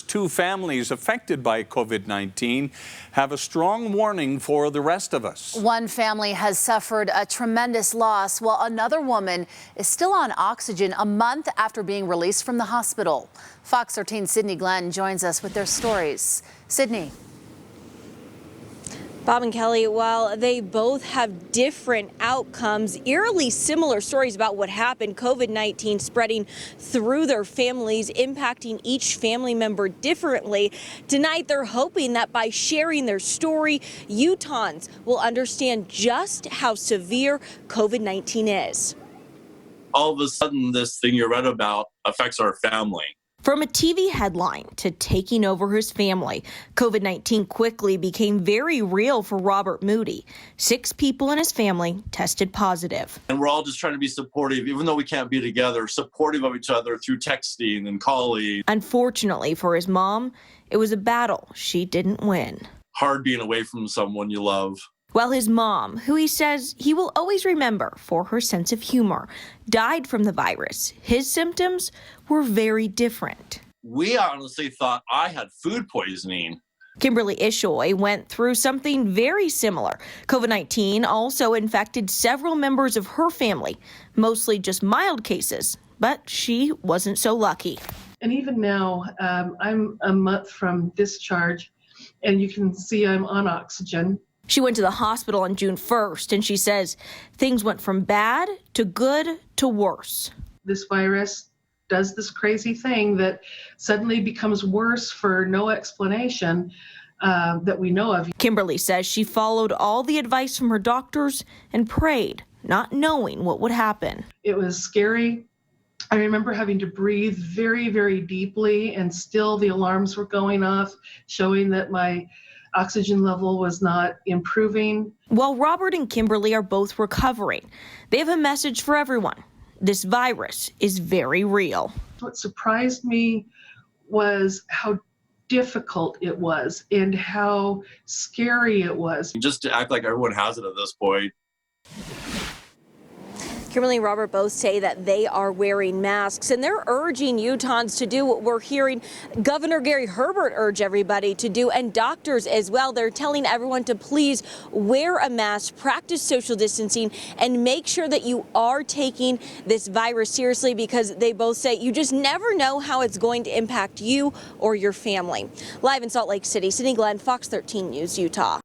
two families affected by COVID-19 have a strong warning for the rest of us. One family has suffered a tremendous loss, while another woman is still on oxygen a month after being released from the hospital. Fox 13's Sydney Glenn joins us with their stories. Sydney. Bob and Kelly, while they both have different outcomes, eerily similar stories about what happened, COVID-19 spreading through their families, impacting each family member differently. Tonight, they're hoping that by sharing their story, Utahns will understand just how severe COVID-19 is. All of a sudden, this thing you read about affects our family. From a TV headline to taking over his family, COVID-19 quickly became very real for Robert Moody. 6 people in his family tested positive. And we're all just trying to be supportive, even though we can't be together, supportive of each other through texting and calling. Unfortunately for his mom, it was a battle she didn't win. Hard being away from someone you love. Well, his mom, who he says he will always remember for her sense of humor, died from the virus. His symptoms were very different. We honestly thought I had food poisoning. Kimberly Ishoy went through something very similar. COVID-19 also infected several members of her family, mostly just mild cases, but she wasn't so lucky. And even now, I'm a month from discharge, and you can see I'm on oxygen. She went to the hospital on June 1st, and she says things went from bad to good to worse. This virus does this crazy thing that suddenly becomes worse for no explanation that we know of. Kimberly says she followed all the advice from her doctors and prayed, not knowing what would happen. It was scary. I remember having to breathe very, very deeply, and still the alarms were going off, showing that my oxygen level was not improving. While Robert and Kimberly are both recovering, they have a message for everyone. This virus is very real. What surprised me was how difficult it was and how scary it was. Just to act like everyone has it at this point. Kimberly and Robert both say that they are wearing masks, and they're urging Utahns to do what we're hearing Governor Gary Herbert urge everybody to do, and doctors as well. They're telling everyone to please wear a mask, practice social distancing, and make sure that you are taking this virus seriously, because they both say you just never know how it's going to impact you or your family. Live in Salt Lake City, Sydney Glenn, Fox 13 News, Utah.